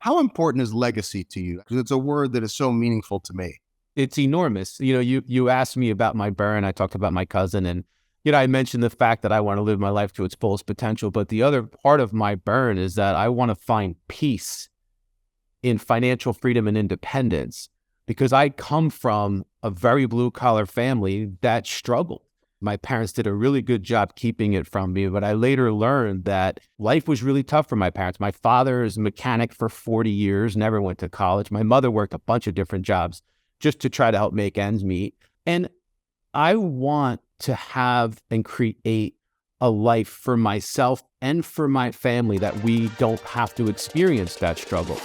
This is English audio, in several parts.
How important is legacy to you? Because it's a word that is so meaningful to me. It's enormous. You asked me about my burn. I talked about my cousin, and I mentioned the fact that I want to live my life to its fullest potential. But the other part of my burn is that I want to find peace in financial freedom and independence, because I come from a very blue collar family that struggled. My parents did a really good job keeping it from me, but I later learned that life was really tough for my parents. My father is a mechanic for 40 years, never went to college. My mother worked a bunch of different jobs just to try to help make ends meet. And I want to have and create a life for myself and for my family that we don't have to experience that struggle.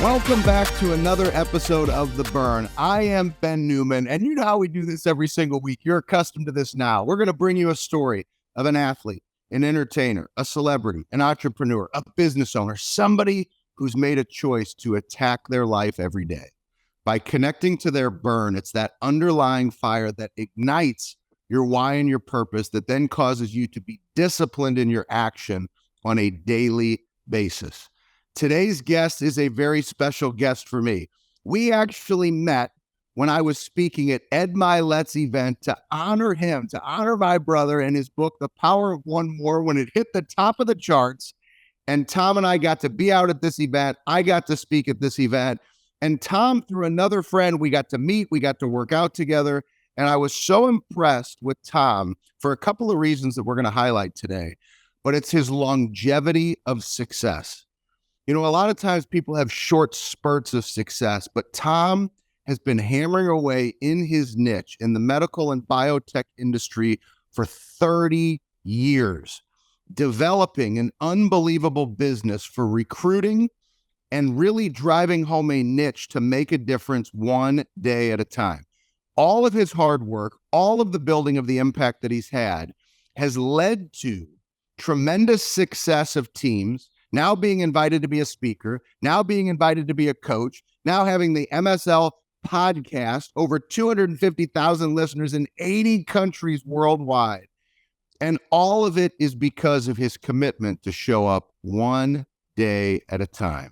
Welcome back to another episode of The Burn. I am Ben Newman, and you know how we do this every single week. You're accustomed to this now. We're going to bring you a story of an athlete, an entertainer, a celebrity, an entrepreneur, a business owner, somebody who's made a choice to attack their life every day. By connecting to their burn, it's that underlying fire that ignites your why and your purpose that then causes you to be disciplined in your action on a daily basis. Today's guest is a very special guest for me. We actually met when I was speaking at Ed Milet's event to honor him, to honor my brother and his book, The Power of One More, when it hit the top of the charts. And Tom and I got to be out at this event. I got to speak at this event. And Tom, through another friend, we got to meet, we got to work out together. And I was so impressed with Tom for a couple of reasons that we're going to highlight today. But it's his longevity of success. You know, a lot of times people have short spurts of success, but Tom has been hammering away in his niche in the medical and biotech industry for 30 years, developing an unbelievable business for recruiting and really driving home a niche to make a difference one day at a time. All of his hard work, all of the building of the impact that he's had has led to tremendous success of teams, now being invited to be a speaker, now being invited to be a coach, now having the MSL podcast, over 250,000 listeners in 80 countries worldwide. And all of it is because of his commitment to show up one day at a time.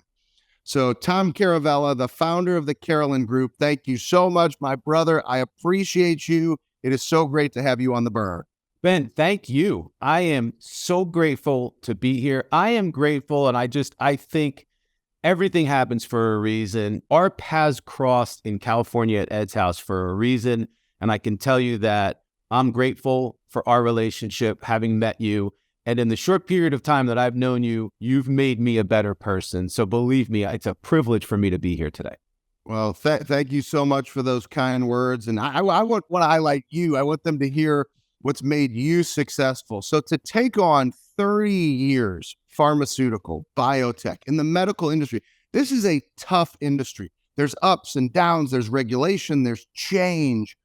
So Tom Caravela, the founder of the Carolan Group, thank you so much, my brother. I appreciate you. It is so great to have you on The Burn. Ben, thank you. I am so grateful to be here. I am grateful, and I think everything happens for a reason. Our paths crossed in California at Ed's house for a reason, and I can tell you that I'm grateful for our relationship, having met you. And in the short period of time that I've known you, you've made me a better person. So believe me, it's a privilege for me to be here today. Well, thank you so much for those kind words. And I want to highlight you. I want them to hear what's made you successful. So to take on 30 years, pharmaceutical, biotech, in the medical industry, this is a tough industry. There's ups and downs, there's regulation, there's change.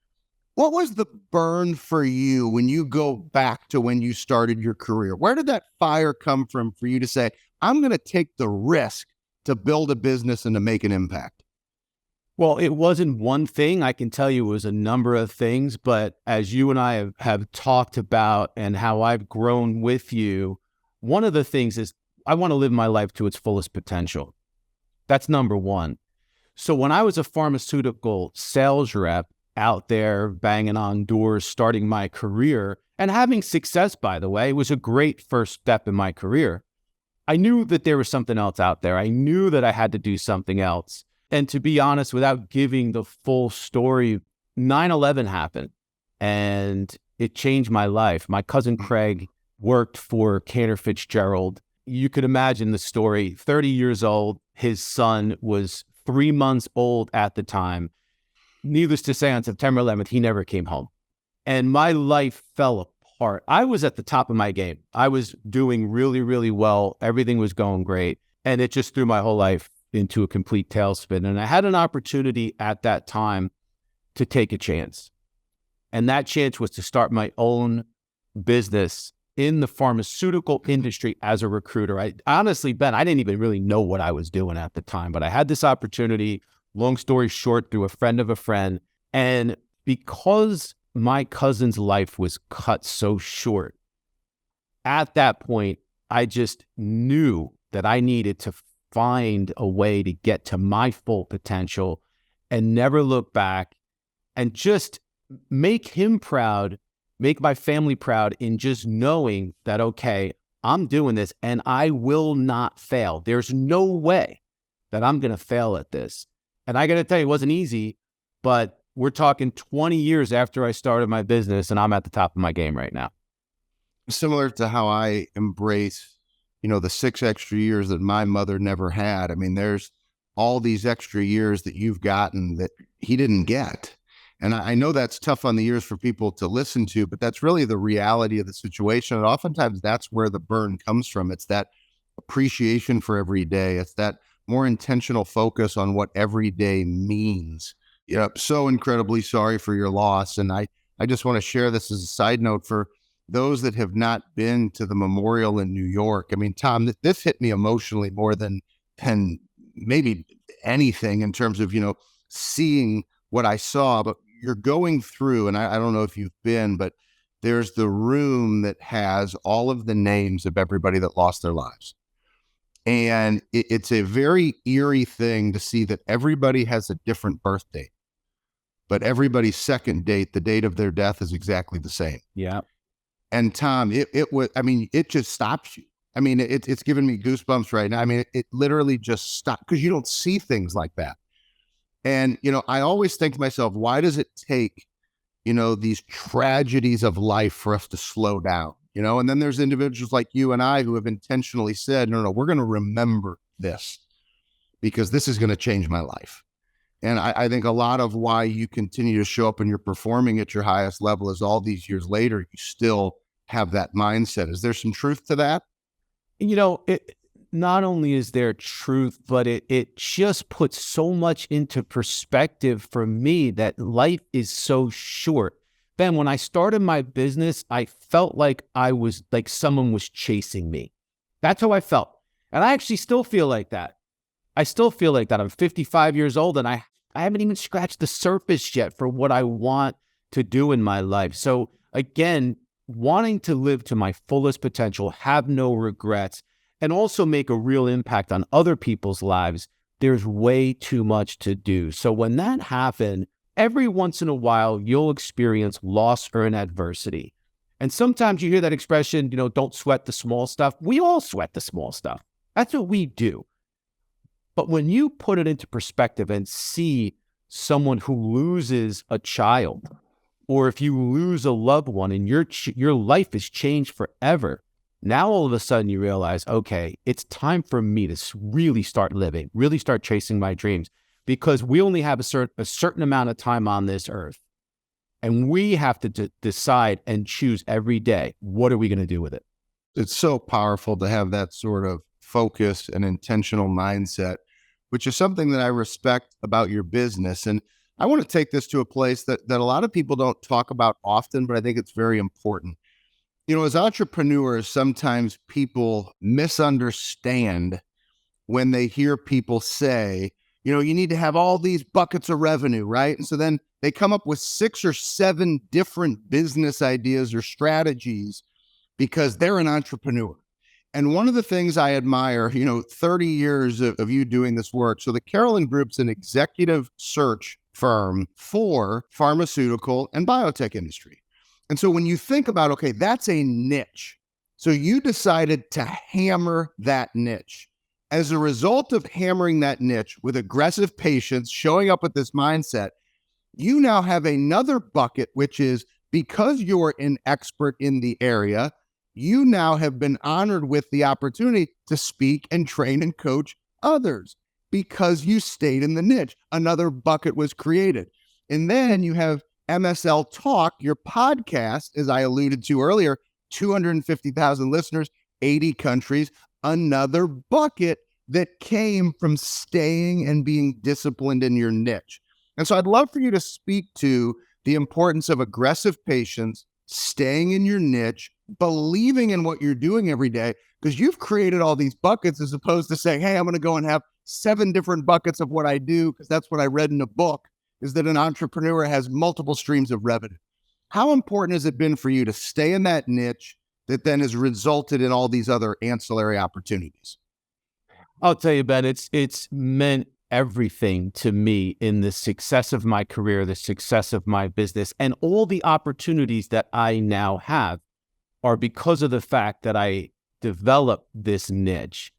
What was the burn for you when you go back to when you started your career? Where did that fire come from for you to say, I'm going to take the risk to build a business and to make an impact? Well, it wasn't one thing. I can tell you it was a number of things, but as you and I have talked about and how I've grown with you, one of the things is I want to live my life to its fullest potential. That's number one. So when I was a pharmaceutical sales rep out there banging on doors, starting my career and having success, by the way, was a great first step in my career. I knew that there was something else out there. I knew that I had to do something else. And to be honest, without giving the full story, 9/11 happened and it changed my life. My cousin Craig worked for Cantor Fitzgerald. You could imagine the story. 30 years old, his son was 3 months old at the time. Needless to say, on September 11th, he never came home. And my life fell apart. I was at the top of my game. I was doing really, really well. Everything was going great. And it just threw my whole life into a complete tailspin. And I had an opportunity at that time to take a chance. And that chance was to start my own business in the pharmaceutical industry as a recruiter. I honestly, Ben, I didn't even really know what I was doing at the time, but I had this opportunity, long story short, through a friend of a friend. And because my cousin's life was cut so short. At that point, I just knew that I needed to find a way to get to my full potential and never look back and just make him proud, make my family proud in just knowing that, okay, I'm doing this and I will not fail. There's no way that I'm going to fail at this. And I got to tell you, it wasn't easy, but we're talking 20 years after I started my business and I'm at the top of my game right now. Similar to how I embrace, the 6 extra years that my mother never had. I mean, there's all these extra years that you've gotten that he didn't get. And I know that's tough on the ears for people to listen to, but that's really the reality of the situation. And oftentimes that's where the burn comes from. It's that appreciation for every day. It's that more intentional focus on what every day means. So incredibly sorry for your loss. And I just want to share this as a side note for those that have not been to the memorial in New York. I mean, Tom, this hit me emotionally more than maybe anything in terms of, seeing what I saw. But you're going through, and I don't know if you've been, but there's the room that has all of the names of everybody that lost their lives. And it's a very eerie thing to see that everybody has a different birth date, but everybody's second date, the date of their death, is exactly the same. Yeah. And Tom, it was, I mean, it just stops you. I mean, it's giving me goosebumps right now. I mean, it literally just stopped because you don't see things like that. And, I always think to myself, why does it take, these tragedies of life for us to slow down, and then there's individuals like you and I who have intentionally said, no, we're going to remember this because this is going to change my life. And I think a lot of why you continue to show up and you're performing at your highest level is all these years later, you still have that mindset. Is there some truth to that? It not only is there truth, but it just puts so much into perspective for me that life is so short. Ben, when I started my business, I felt like I was like someone was chasing me. That's how I felt. And I actually still feel like that. I still feel like that. I'm 55 years old and I haven't even scratched the surface yet for what I want to do in my life. So again, wanting to live to my fullest potential, have no regrets, and also make a real impact on other people's lives, there's way too much to do. So when that happened, every once in a while, you'll experience loss or an adversity. And sometimes you hear that expression, don't sweat the small stuff. We all sweat the small stuff. That's what we do. But when you put it into perspective and see someone who loses a child, or if you lose a loved one and your life is changed forever, now all of a sudden you realize, okay, it's time for me to really start living, really start chasing my dreams, because we only have a certain amount of time on this earth. And we have to decide and choose every day, what are we going to do with it? It's so powerful to have that sort of focus and intentional mindset, which is something that I respect about your business. And I want to take this to a place that a lot of people don't talk about often, but I think it's very important. As entrepreneurs, sometimes people misunderstand when they hear people say, you need to have all these buckets of revenue, right? And so then they come up with 6 or 7 different business ideas or strategies because they're an entrepreneur. And one of the things I admire, 30 years of you doing this work. So the Carolan Group's an executive search firm for pharmaceutical and biotech industry. And so when you think about, okay, that's a niche. So you decided to hammer that niche. As a result of hammering that niche with aggressive patience, showing up with this mindset, you now have another bucket, which is because you're an expert in the area, you now have been honored with the opportunity to speak and train and coach others because you stayed in the niche. Another bucket was created. And then you have MSL Talk, your podcast, as I alluded to earlier, 250,000 listeners, 80 countries, another bucket that came from staying and being disciplined in your niche. And so I'd love for you to speak to the importance of aggressive patience, staying in your niche, believing in what you're doing every day, because you've created all these buckets as opposed to saying, hey, I'm going to go and have 7 different buckets of what I do, because that's what I read in a book, is that an entrepreneur has multiple streams of revenue. How important has it been for you to stay in that niche that then has resulted in all these other ancillary opportunities? I'll tell you, Ben, it's meant everything to me in the success of my career, the success of my business, and all the opportunities that I now have are because of the fact that I developed this niche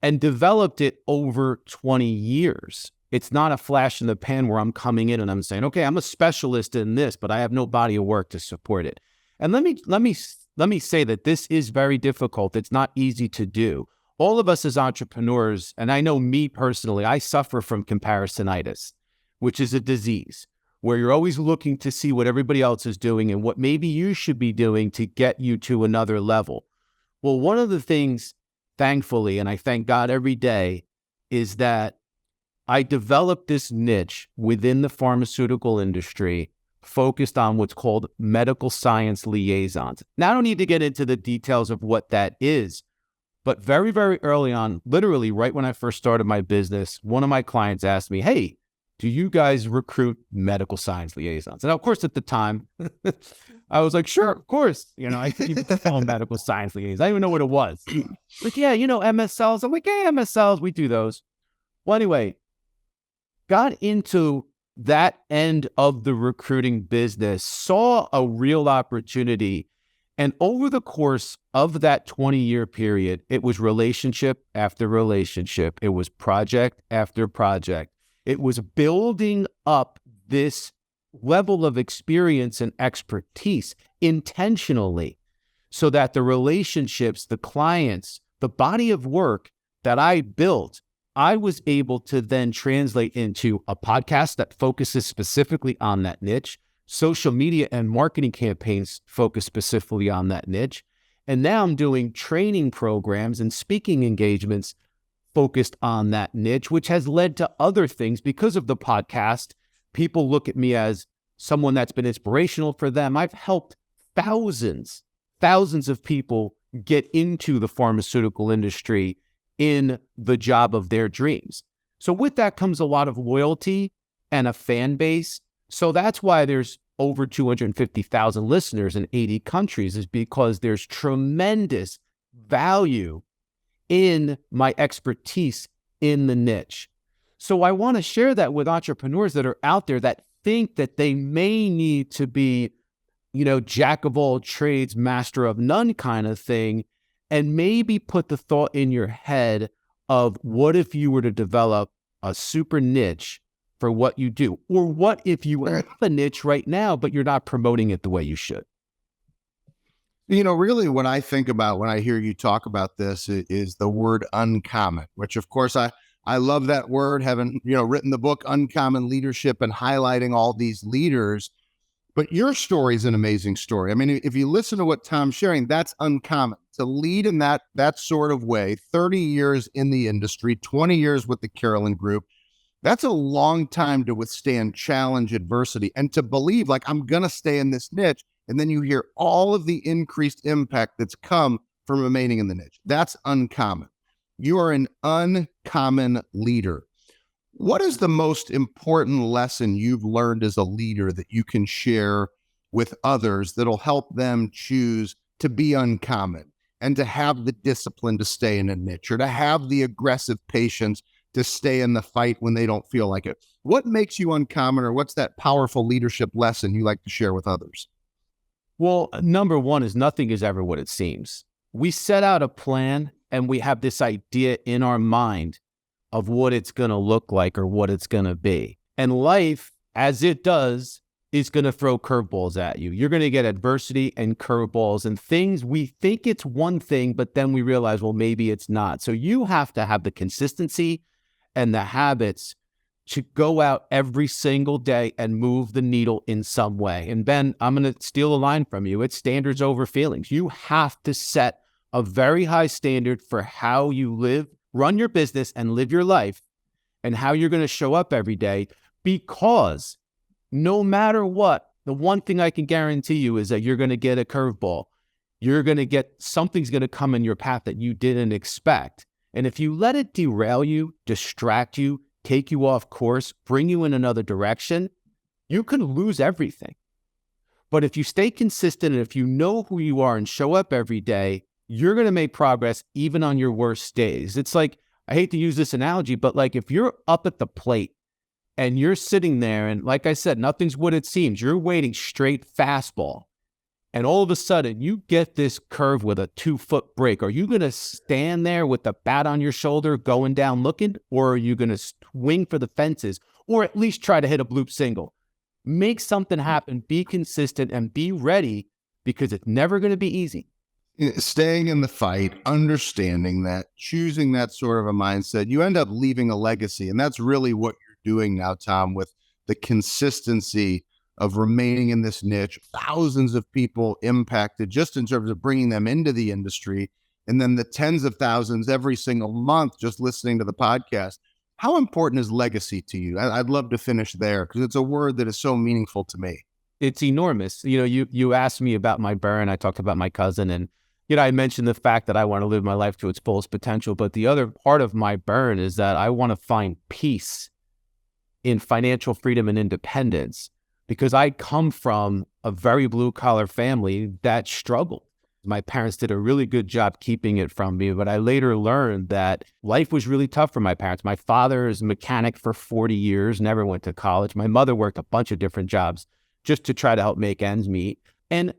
and developed it over 20 years. It's not a flash in the pan where I'm coming in and I'm saying, okay, I'm a specialist in this, but I have no body of work to support it. And let me say that this is very difficult. It's not easy to do. All of us as entrepreneurs, and I know me personally, I suffer from comparisonitis, which is a disease where you're always looking to see what everybody else is doing and what maybe you should be doing to get you to another level. Well, one of the things, thankfully, and I thank God every day, is that I developed this niche within the pharmaceutical industry focused on what's called medical science liaisons. Now, I don't need to get into the details of what that is, but very, very early on, literally right when I first started my business, one of my clients asked me, hey, do you guys recruit medical science liaisons? And of course, at the time, I was like, sure, of course. I couldn't even tell medical science liaisons. I didn't even know what it was. Like, yeah, MSLs. I'm like, yeah, MSLs, we do those. Well, anyway, got into that end of the recruiting business, saw a real opportunity. And over the course of that 20-year period, it was relationship after relationship. It was project after project. It was building up this level of experience and expertise intentionally so that the relationships, the clients, the body of work that I built, I was able to then translate into a podcast that focuses specifically on that niche, social media and marketing campaigns focus specifically on that niche. And now I'm doing training programs and speaking engagements focused on that niche, which has led to other things because of the podcast. People look at me as someone that's been inspirational for them. I've helped thousands of people get into the pharmaceutical industry in the job of their dreams. So with that comes a lot of loyalty and a fan base. So that's why there's over 250,000 listeners in 80 countries, is because there's tremendous value in my expertise in the niche. So I want to share that with entrepreneurs that are out there that think that they may need to be, jack of all trades, master of none kind of thing, and maybe put the thought in your head of what if you were to develop a super niche for what you do? Or what if you have a niche right now, but you're not promoting it the way you should? Really, when I hear you talk about this, it is the word uncommon, which of course I love that word, having, written the book Uncommon Leadership and highlighting all these leaders. But your story is an amazing story. I mean, if you listen to what Tom's sharing, that's uncommon. To lead in that sort of way, 30 years in the industry, 20 years with the Carolan Group, that's a long time to withstand challenge, adversity, and to believe like I'm going to stay in this niche. And then you hear all of the increased impact that's come from remaining in the niche. That's uncommon. You are an uncommon leader. What is the most important lesson you've learned as a leader that you can share with others that'll help them choose to be uncommon and to have the discipline to stay in a niche, or to have the aggressive patience to stay in the fight when they don't feel like it? What makes you uncommon, or what's that powerful leadership lesson you like to share with others? Well, number one is nothing is ever what it seems. We set out a plan and we have this idea in our mind of what it's going to look like or what it's going to be. And life, as it does, is going to throw curveballs at you. You're going to get adversity and curveballs and things we think it's one thing, but then we realize, well, maybe it's not. So you have to have the consistency and the habits to go out every single day and move the needle in some way. And Ben, I'm going to steal a line from you. It's standards over feelings. You have to set a very high standard for how you live, run your business and live your life, and how you're going to show up every day, because no matter what, the one thing I can guarantee you is that you're going to get a curveball. You're going to get, something's going to come in your path that you didn't expect. And if you let it derail you, distract you, take you off course, bring you in another direction, you could lose everything. But if you stay consistent and if you know who you are and show up every day, you're going to make progress even on your worst days. It's like, I hate to use this analogy, but like if you're up at the plate and you're sitting there and like I said, nothing's what it seems, you're waiting straight fastball. And all of a sudden you get this curve with a 2-foot break. Are you going to stand there with the bat on your shoulder going down looking, or are you going to swing for the fences or at least try to hit a bloop single? Make something happen, be consistent, and be ready, because it's never going to be easy. Staying in the fight, understanding that, choosing that sort of a mindset, you end up leaving a legacy. And that's really what you're doing now, Tom, with the consistency of remaining in this niche, thousands of people impacted just in terms of bringing them into the industry, and then the tens of thousands every single month just listening to the podcast. How important is legacy to you? I'd love to finish there because it's a word that is so meaningful to me. It's enormous. You asked me about my burn. I talked about my cousin, and I mentioned the fact that I want to live my life to its fullest potential. But the other part of my burn is that I want to find peace in financial freedom and independence, because I come from a very blue collar family that struggled. My parents did a really good job keeping it from me, but I later learned that life was really tough for my parents. My father is a mechanic for 40 years, never went to college. My mother worked a bunch of different jobs just to try to help make ends meet. And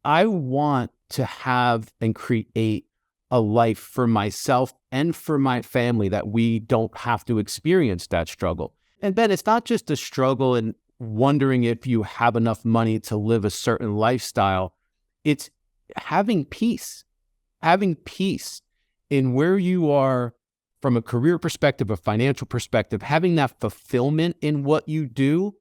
I want to have and create a life for myself and for my family that we don't have to experience that struggle. And Ben, it's not just a struggle in wondering if you have enough money to live a certain lifestyle. It's having peace in where you are from a career perspective, a financial perspective, having that fulfillment in what you do,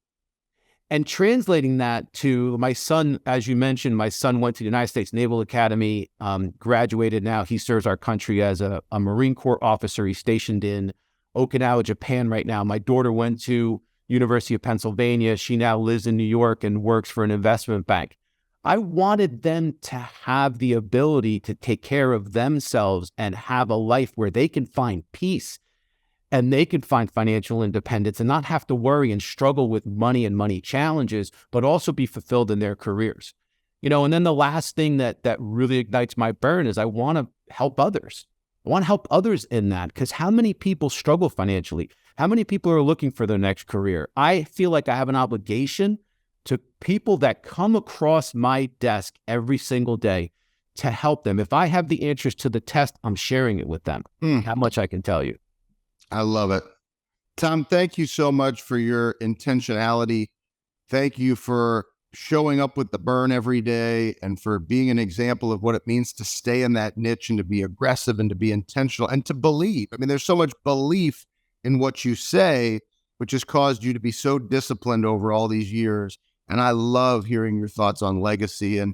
and translating that to my son. As you mentioned, my son went to the United States Naval Academy, graduated. Now he serves our country as a Marine Corps officer. He's stationed in Okinawa, Japan right now. My daughter went to University of Pennsylvania. She now lives in New York and works for an investment bank. I wanted them to have the ability to take care of themselves and have a life where they can find peace and they can find financial independence and not have to worry and struggle with money and money challenges, but also be fulfilled in their careers. And then the last thing that really ignites my burn is I want to help others. I want to help others in that, because how many people struggle financially? How many people are looking for their next career? I feel like I have an obligation to people that come across my desk every single day to help them. If I have the answers to the test, I'm sharing it with them. How much I can tell you. I love it. Tom, thank you so much for your intentionality. Thank you for showing up with the burn every day and for being an example of what it means to stay in that niche and to be aggressive and to be intentional and to believe. I mean, there's so much belief in what you say, which has caused you to be so disciplined over all these years. And I love hearing your thoughts on legacy. And,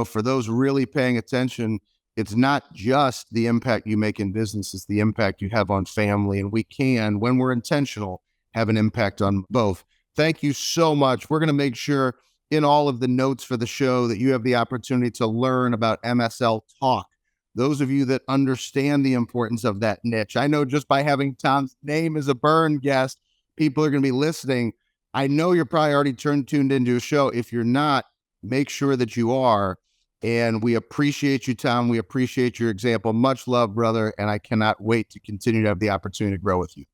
for those really paying attention, it's not just the impact you make in business, it's the impact you have on family. And we can, when we're intentional, have an impact on both. Thank you so much. We're going to make sure in all of the notes for the show that you have the opportunity to learn about MSL Talk. Those of you that understand the importance of that niche. I know just by having Tom's name as a burn guest, people are going to be listening. I know you're probably already tuned into a show. If you're not, make sure that you are. And we appreciate you, Tom. We appreciate your example. Much love, brother. And I cannot wait to continue to have the opportunity to grow with you.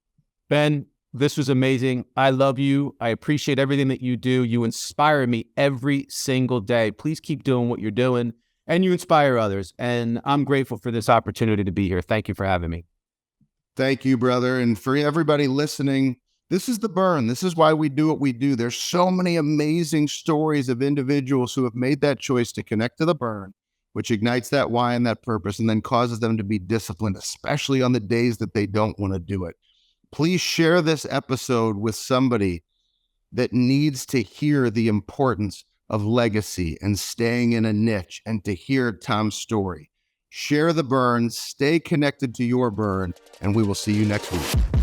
Ben, this was amazing. I love you. I appreciate everything that you do. You inspire me every single day. Please keep doing what you're doing, and you inspire others. And I'm grateful for this opportunity to be here. Thank you for having me. Thank you, brother. And for everybody listening, this is the burn. This is why we do what we do. There's so many amazing stories of individuals who have made that choice to connect to the burn, which ignites that why and that purpose, and then causes them to be disciplined, especially on the days that they don't want to do it. Please share this episode with somebody that needs to hear the importance of legacy and staying in a niche and to hear Tom's story. Share the burn, stay connected to your burn, and we will see you next week.